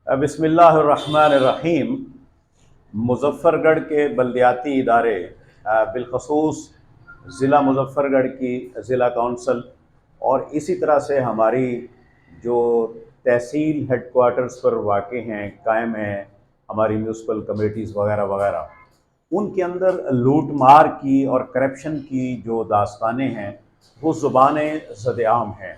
बिस्मिल्लाहिर्रहमानिर्रहीम। मुज़फ़्फ़रगढ़ के बल्दियाती इदारे बिलख़ुसूस ज़िला मुज़फ़्फ़रगढ़ की ज़िला कौंसल और इसी तरह से हमारी जो तहसील हेडक्वार्टर्स पर वाक़े हैं, कायम हैं, हमारी म्यूनसिपल कमेटीज़ वग़ैरह वग़ैरह, उनके अंदर लूट मार की और करप्शन की जो दास्तानें हैं वो ज़ुबानें ज़द-ए-आम हैं।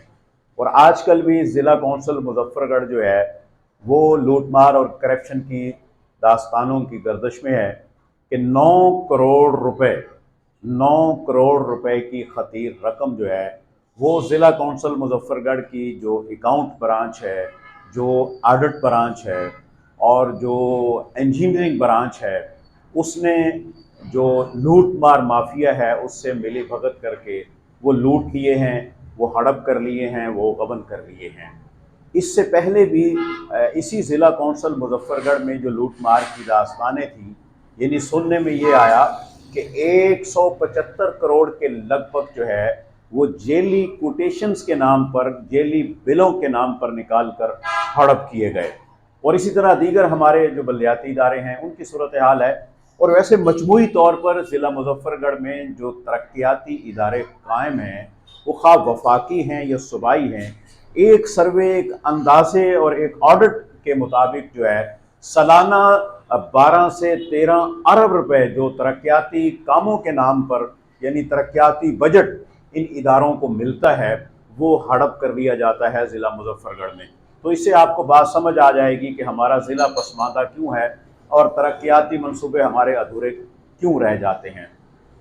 और आजकल भी ज़िला कौंसल मुज़फ़्फ़रगढ़ जो है वो लूट मार और करप्शन की दास्तानों की गर्दिश में है कि 9 करोड़ रुपए की ख़तीर रकम जो है वो ज़िला कौंसल मुज़फ़्फ़रगढ़ की जो अकाउंट ब्रांच है, जो ऑडिट ब्रांच है और जो इंजीनियरिंग ब्रांच है, उसने जो लूट मार माफिया है उससे मिली भगत करके वो लूट लिए हैं, वो हड़प कर लिए हैं, वो गबन कर लिए हैं। इससे पहले भी इसी ज़िला कौंसल मुज़फ़्फ़रगढ़ में जो लूट मार की दास्तानें थी, यानी सुनने में ये आया कि 175 करोड़ के लगभग जो है वो जेली कोटेशंस के नाम पर, जेली बिलों के नाम पर निकाल कर हड़प किए गए। और इसी तरह दीगर हमारे जो बल्दियाती इदारे हैं उनकी सूरत हाल है। और वैसे मजमूई तौर पर ज़िला मुज़फ़्फ़रगढ़ में जो तरक्याती इदारे कायम हैं वो ख़्वाह वफाकी हैं या सूबाई हैं, एक सर्वे, एक अंदाज़े और एक ऑडिट के मुताबिक जो है सालाना 12 से 13 अरब रुपए जो तरक्याती कामों के नाम पर, यानी तरक्याती बजट इन इदारों को मिलता है, वो हड़प कर लिया जाता है ज़िला मुज़फ़्फ़रगढ़ में। तो इससे आपको बात समझ आ जाएगी कि हमारा ज़िला पसमानदा क्यों है और तरक्याती मंसूबे हमारे अधूरे क्यों रह जाते हैं।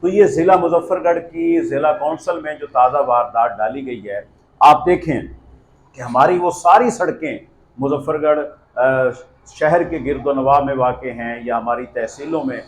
तो ये ज़िला मुज़फ़्फ़रगढ़ की ज़िला कौंसल में जो ताज़ा वारदात डाली गई है, आप देखें कि हमारी वो सारी सड़कें मुज़फ़्फ़रगढ़ शहर के गिरदोनवा में वाक़े हैं या हमारी तहसीलों में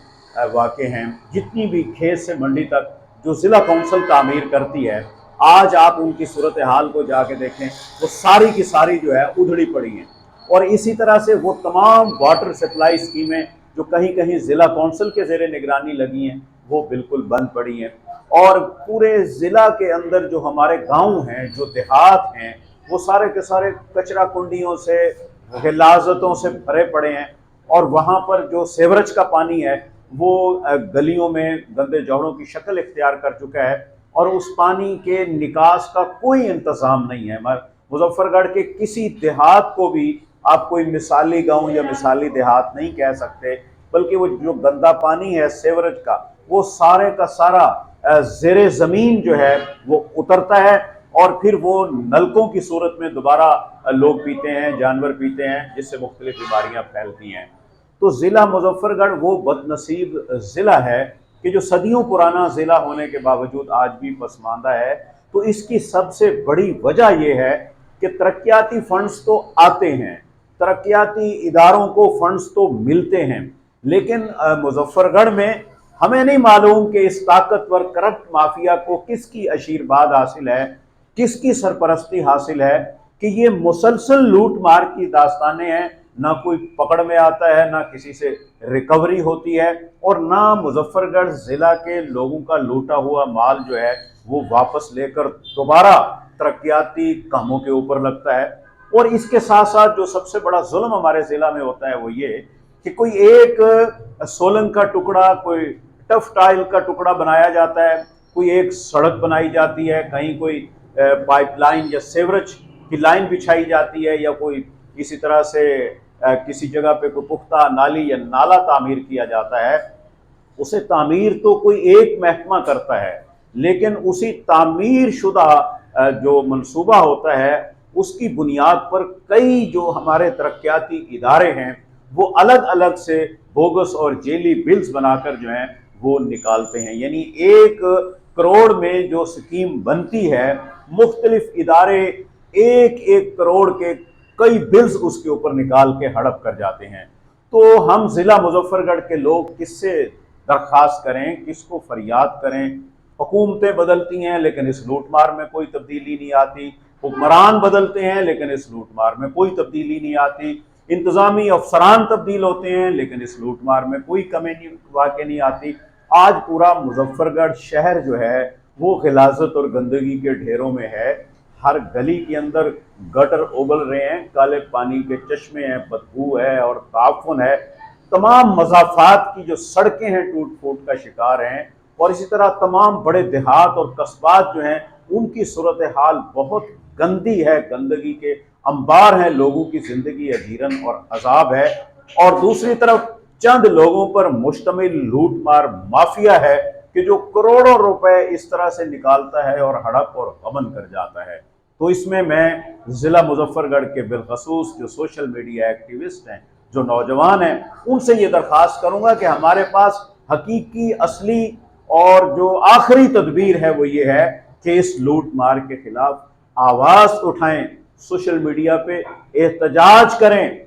वाक़े हैं, जितनी भी खेत से मंडी तक जो ज़िला कौंसल तामीर करती है, आज आप उनकी सूरत हाल को जाके देखें, वो सारी की सारी जो है उधड़ी पड़ी हैं। और इसी तरह से वो तमाम वाटर सप्लाई स्कीमें जो कहीं कहीं ज़िला कौंसल के ज़ेरे निगरानी लगी हैं, वो बिल्कुल बंद पड़ी हैं। और पूरे ज़िला के अंदर जो हमारे गाँव हैं, जो देहात हैं, वो सारे के सारे कचरा कुंडियों से, गिलाज़तों से भरे पड़े हैं। और वहाँ पर जो सेवरेज का पानी है वो गलियों में गंदे जौड़ों की शक्ल इख्तियार कर चुका है और उस पानी के निकास का कोई इंतज़ाम नहीं है। मुज़फ़्फ़रगढ़ के किसी देहात को भी आप कोई मिसाली गांव या मिसाली देहात नहीं कह सकते, बल्कि वो जो गंदा पानी है सेवरेज का, वो सारे का सारा ज़ेरे ज़मीन जो है वो उतरता है और फिर वो नलकों की सूरत में दोबारा लोग पीते हैं, जानवर पीते हैं, जिससे मुख्तलिफ बीमारियाँ फैलती हैं। तो ज़िला मुज़फ़्फ़रगढ़ वो बदनसीब ज़िला है कि जो सदियों पुराना ज़िला होने के बावजूद आज भी पसमानदा है। तो इसकी सबसे बड़ी वजह यह है कि तरक्याती फ़ंड्स तो आते हैं, तरक्याती इदारों को फ़ंड्स तो मिलते हैं, लेकिन मुज़फ़्फ़रगढ़ में हमें नहीं मालूम कि इस ताकतवर करप्ट माफिया को किसकी आशीर्वाद हासिल है, किसकी सरपरस्ती हासिल है कि ये मुसलसल लूट मार की दास्तानें हैं। ना कोई पकड़ में आता है, ना किसी से रिकवरी होती है और ना मुज़फ़्फ़रगढ़ ज़िला के लोगों का लूटा हुआ माल जो है वो वापस लेकर दोबारा तरक्याती कामों के ऊपर लगता है। और इसके साथ साथ जो सबसे बड़ा जुल्म हमारे ज़िला में होता है वो ये कि कोई एक सोलंग का टुकड़ा, कोई टफ टाइल का टुकड़ा बनाया जाता है, कोई एक सड़क बनाई जाती है, कहीं कोई पाइपलाइन या सेवरेज की लाइन बिछाई जाती है, या कोई इसी तरह से किसी जगह पे कोई पुख्ता नाली या नाला तामीर किया जाता है। उसे तामीर तो कोई एक महकमा करता है, लेकिन उसी तामीर शुदा जो मंसूबा होता है उसकी बुनियाद पर कई जो हमारे तरक्याती इदारे हैं वो अलग अलग से बोगस और जेली बिल्स बनाकर जो हैं वो निकालते हैं। यानी 1 करोड़ में जो स्कीम बनती है, मुख्तलिफ इदारे 1-1 करोड़ के कई बिल्स उसके ऊपर निकाल के हड़प कर जाते हैं। तो हम ज़िला मुज़फ़्फ़रगढ़ के लोग किससे दरख्वास्त करें, किसको फरियाद करें? हुकूमतें बदलती हैं लेकिन इस लूट मार में कोई तब्दीली नहीं आती, हुक्मरान बदलते हैं लेकिन इस लूट मार में कोई तब्दीली नहीं आती, इंतज़ामी अफसरान तब्दील होते हैं लेकिन इस लूट मार में कोई कमी वाक़ई नहीं आती। आज पूरा मुज़फ़्फ़रगढ़ शहर जो है वो ग़िलाज़त और गंदगी के ढेरों में है। हर गली के अंदर गटर उबल रहे हैं, काले पानी के चश्मे हैं, बदबू है और ताफुन है। तमाम मज़ाफ़ात की जो सड़कें हैं टूट फूट का शिकार हैं, और इसी तरह तमाम बड़े देहात और कस्बात जो हैं उनकी सूरत हाल बहुत गंदी है, गंदगी के अंबार हैं, लोगों की ज़िंदगी अजीरन और अजाब है। और दूसरी तरफ चंद लोगों पर मुश्तमिल लूट मार माफिया है कि जो करोड़ों रुपए इस तरह से निकालता है और हड़प और गबन कर जाता है। तो इसमें मैं ज़िला मुजफ्फरगढ़ के बिलखसूस जो सोशल मीडिया एक्टिविस्ट हैं, जो नौजवान हैं, उनसे ये दरख्वास्त करूँगा कि हमारे पास हकीकी, असली और जो आखिरी तदबीर है वो ये है कि इस लूट मार के खिलाफ आवाज़ उठाएं, सोशल मीडिया पे एहतजाज करें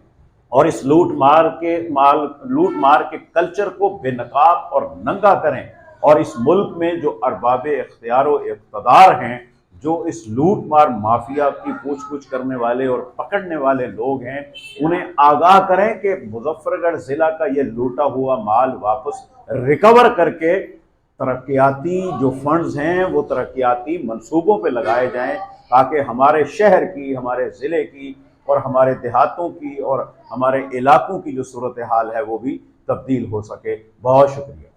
और इस लूट मार के कल्चर को बेनकाब और नंगा करें। और इस मुल्क में जो अरबाबे इख्तियार व इक़्तिदार हैं, जो इस लूट मार माफिया की पूछ पूछ करने वाले और पकड़ने वाले लोग हैं, उन्हें आगाह करें कि मुजफ्फरगढ़ ज़िला का ये लूटा हुआ माल वापस रिकवर करके तरक्याती जो फंड्स हैं वो तरक्याती मंसूबों पे लगाए जाएं, ताकि हमारे शहर की, हमारे ज़िले की और हमारे देहातों की और हमारे इलाकों की जो सूरत हाल है वो भी तब्दील हो सके। बहुत शुक्रिया।